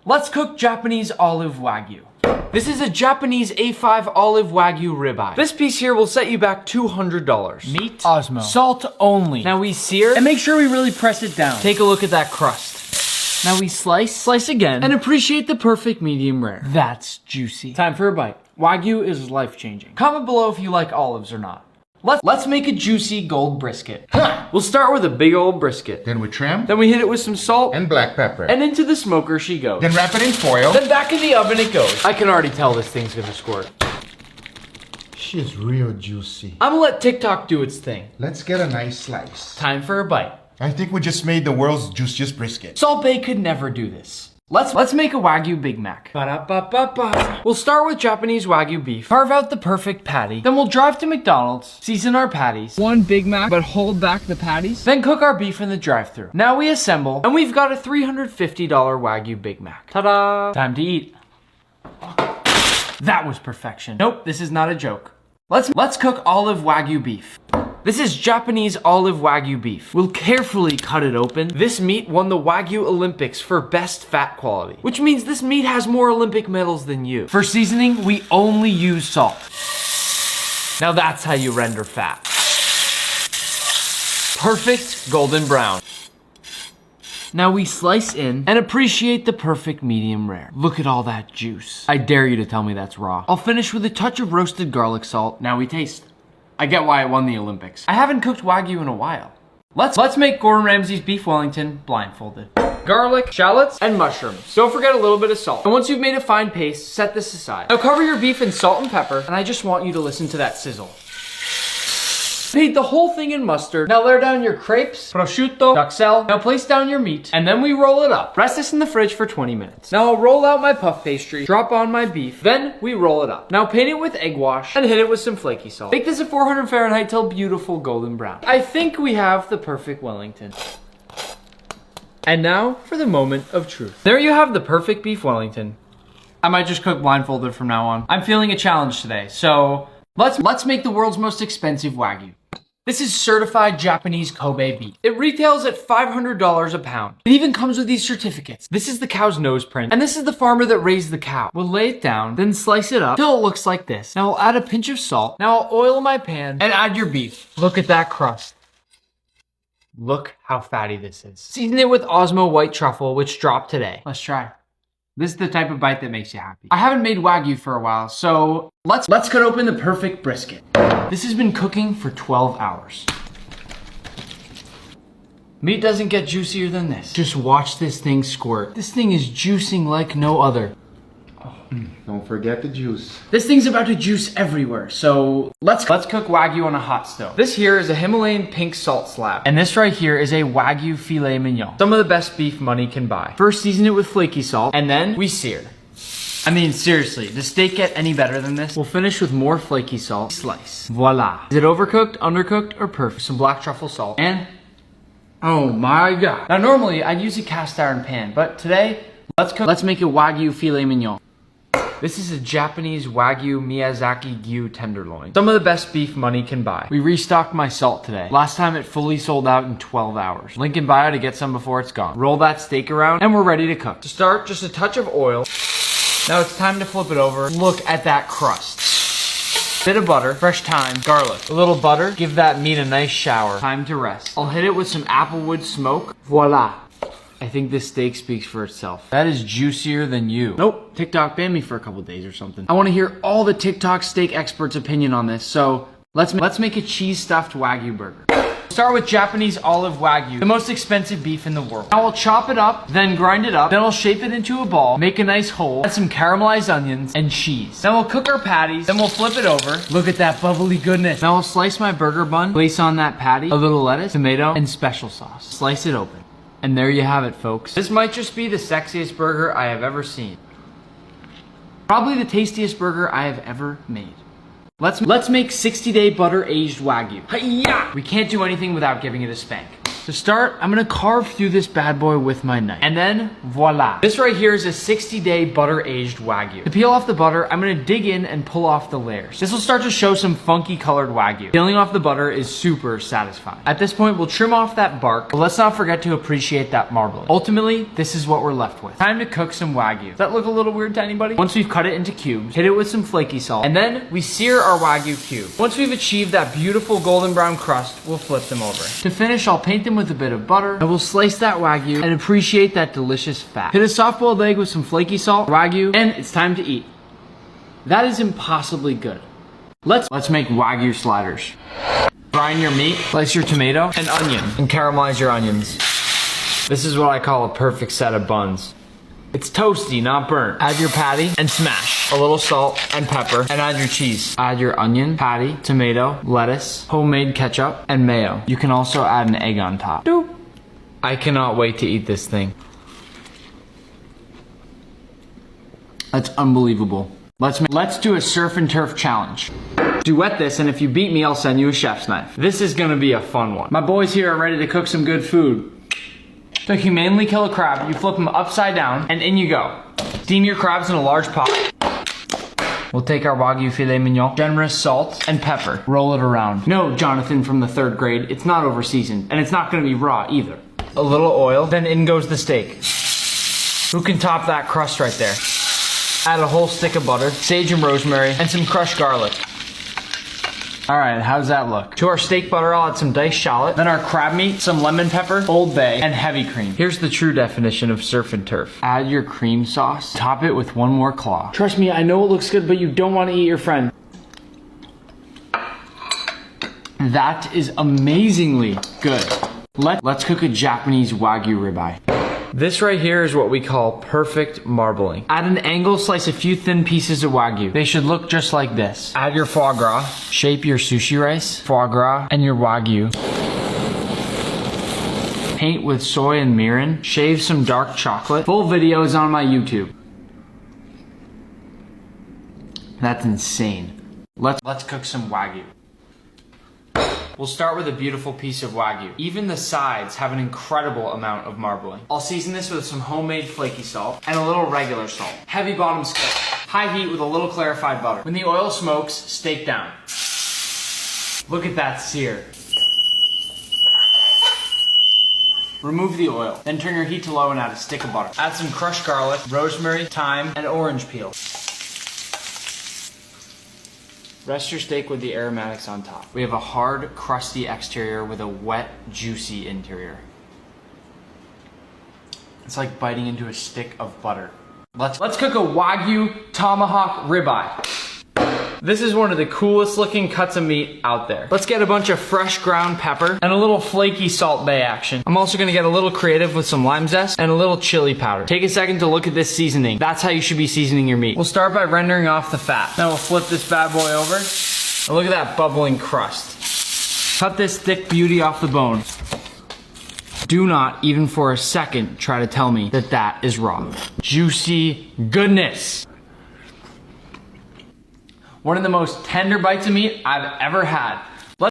Let's cook Japanese olive Wagyu. This is a Japanese A5 olive Wagyu ribeye. This piece here will set you back $200. Meat, Osmo, salt only. Now we sear, and make sure we really press it down. Take a look at that crust. Now we slice again, and appreciate the perfect medium rare. That's juicy. Time for a bite. Wagyu is life-changing. Comment below if you like olives or not. Let's make a juicy gold brisket. We'll start with a big old brisket. Then we trim. Then we hit it with some salt. And black pepper. And into the smoker she goes. Then wrap it in foil. Then back in the oven it goes. I can already tell this thing's gonna squirt. She's real juicy. I'm gonna let TikTok do its thing. Let's get a nice slice. Time for a bite. I think we just made the world's juiciest brisket. Salt Bae could never do this. Let's make a Wagyu Big Mac. Ba-da-ba-ba-ba. We'll start with Japanese Wagyu beef. Carve out the perfect patty. Then we'll drive to McDonald's, season our patties. One Big Mac, but hold back the patties. Then cook our beef in the drive-thru. Now we assemble, and we've got a $350 Wagyu Big Mac. Ta-da! Time to eat. That was perfection. Nope, this is not a joke. Let's cook olive Wagyu beef. This is Japanese olive Wagyu beef. We'll carefully cut it open. This meat won the Wagyu Olympics for best fat quality, which means this meat has more Olympic medals than you. For seasoning, we only use salt. Now that's how you render fat. Perfect golden brown. Now we slice in and appreciate the perfect medium rare. Look at all that juice. I dare you to tell me that's raw. I'll finish with a touch of roasted garlic salt. Now we taste. I get why it won the Olympics. I haven't cooked Wagyu in a while. Let's make Gordon Ramsay's beef Wellington blindfolded. Garlic, shallots, and mushrooms. Don't forget a little bit of salt. And once you've made a fine paste, set this aside. Now cover your beef in salt and pepper, and I just want you to listen to that sizzle. Paint the whole thing in mustard. Now layer down your crepes, prosciutto, duxelle. Now place down your meat, and then we roll it up. Rest this in the fridge for 20 minutes. Now I'll roll out my puff pastry, drop on my beef, then we roll it up. Now paint it with egg wash, and hit it with some flaky salt. Bake this at 400 Fahrenheit till beautiful golden brown. I think we have the perfect Wellington. And now for the moment of truth. There you have the perfect beef Wellington. I might just cook blindfolded from now on. I'm feeling a challenge today, so let's make the world's most expensive Wagyu. This is certified Japanese Kobe beef. It retails at $500 a pound. It even comes with these certificates. This is the cow's nose print, and this is the farmer that raised the cow. We'll lay it down, then slice it up till it looks like this. Now I'll add a pinch of salt. Now I'll oil my pan and add your beef. Look at that crust. Look how fatty this is. Season it with Osmo white truffle, which dropped today. Let's try. This is the type of bite that makes you happy. I haven't made Wagyu for a while, so let's cut open the perfect brisket. This has been cooking for 12 hours. Meat doesn't get juicier than this. Just watch this thing squirt. This thing is juicing like no other. Don't forget the juice. This thing's about to juice everywhere, so let's cook Wagyu on a hot stove. This here is a Himalayan pink salt slab, and this right here is a Wagyu Filet Mignon. Some of the best beef money can buy. First season it with flaky salt, and then we sear. I mean, seriously, does steak get any better than this? We'll finish with more flaky salt. Slice. Voila. Is it overcooked, undercooked, or perfect? Some black truffle salt, and oh my god. Now normally I'd use a cast iron pan, but today, let's make a Wagyu Filet Mignon. This is a Japanese Wagyu Miyazakigyu tenderloin. Some of the best beef money can buy. We restocked my salt today. Last time it fully sold out in 12 hours. Link in bio to get some before it's gone. Roll that steak around and we're ready to cook. To start, just a touch of oil. Now it's time to flip it over. Look at that crust. Bit of butter, fresh thyme, garlic. A little butter, give that meat a nice shower. Time to rest. I'll hit it with some applewood smoke. Voila. I think this steak speaks for itself. That is juicier than you. Nope, TikTok banned me for a couple days or something. I wanna hear all the TikTok steak experts' opinion on this, so let's make a cheese stuffed Wagyu burger. Start with Japanese olive Wagyu, the most expensive beef in the world. Now I'll chop it up, then grind it up, then I'll shape it into a ball, make a nice hole, add some caramelized onions, and cheese. Then we'll cook our patties, then we'll flip it over. Look at that bubbly goodness. Now I'll slice my burger bun, place on that patty, a little lettuce, tomato, and special sauce. Slice it open. And there you have it, folks. This might just be the sexiest burger I have ever seen. Probably the tastiest burger I have ever made. Let's make 60-day butter-aged Wagyu. Hi-ya! We can't do anything without giving it a spank. To start, I'm gonna carve through this bad boy with my knife. And then, voila. This right here is a 60-day butter-aged Wagyu. To peel off the butter, I'm gonna dig in and pull off the layers. This will start to show some funky colored Wagyu. Peeling off the butter is super satisfying. At this point, we'll trim off that bark, but let's not forget to appreciate that marbling. Ultimately, this is what we're left with. Time to cook some Wagyu. Does that look a little weird to anybody? Once we've cut it into cubes, hit it with some flaky salt, and then we sear our Wagyu cube. Once we've achieved that beautiful golden brown crust, we'll flip them over. To finish, I'll paint them with a bit of butter, and we'll slice that Wagyu and appreciate that delicious fat. Hit a soft-boiled egg with some flaky salt, Wagyu, and it's time to eat. That is impossibly good. Let's make Wagyu sliders. Brine your meat, slice your tomato and onion, and caramelize your onions. This is what I call a perfect set of buns. It's toasty, not burnt. Add your patty and smash. A little salt and pepper, and add your cheese. Add your onion, patty, tomato, lettuce, homemade ketchup, and mayo. You can also add an egg on top. Doop. I cannot wait to eat this thing. That's unbelievable. Let's do a surf and turf challenge. Duet this, and if you beat me, I'll send you a chef's knife. This is gonna be a fun one. My boys here are ready to cook some good food. To humanely kill a crab, you flip them upside down, and in you go. Steam your crabs in a large pot. We'll take our Wagyu Filet Mignon, generous salt and pepper, roll it around. No, Jonathan from the 3rd grade, it's not over seasoned, and it's not gonna be raw either. A little oil, then in goes the steak. Who can top that crust right there? Add a whole stick of butter, sage and rosemary, and some crushed garlic. All right, how's that look? To our steak butter, I'll add some diced shallot, then our crab meat, some lemon pepper, Old Bay, and heavy cream. Here's the true definition of surf and turf. Add your cream sauce, top it with one more claw. Trust me, I know it looks good, but you don't want to eat your friend. That is amazingly good. Let's cook a Japanese Wagyu ribeye. This right here is what we call perfect marbling. At an angle, slice a few thin pieces of Wagyu. They should look just like this. Add your foie gras, shape your sushi rice, foie gras, and your Wagyu. Paint with soy and mirin, shave some dark chocolate. Full video is on my YouTube. That's insane. Let's cook some Wagyu. We'll start with a beautiful piece of Wagyu. Even the sides have an incredible amount of marbling. I'll season this with some homemade flaky salt and a little regular salt. Heavy bottom skillet. High heat with a little clarified butter. When the oil smokes, stake down. Look at that sear. Remove the oil, then turn your heat to low and add a stick of butter. Add some crushed garlic, rosemary, thyme, and orange peel. Rest your steak with the aromatics on top. We have a hard, crusty exterior with a wet, juicy interior. It's like biting into a stick of butter. Let's cook a Wagyu Tomahawk ribeye. This is one of the coolest looking cuts of meat out there. Let's get a bunch of fresh ground pepper and a little flaky Salt Bay action. I'm also gonna get a little creative with some lime zest and a little chili powder. Take a second to look at this seasoning. That's how you should be seasoning your meat. We'll start by rendering off the fat. Then we'll flip this bad boy over. And look at that bubbling crust. Cut this thick beauty off the bone. Do not, even for a second, try to tell me that that is raw. Juicy goodness. One of the most tender bites of meat I've ever had.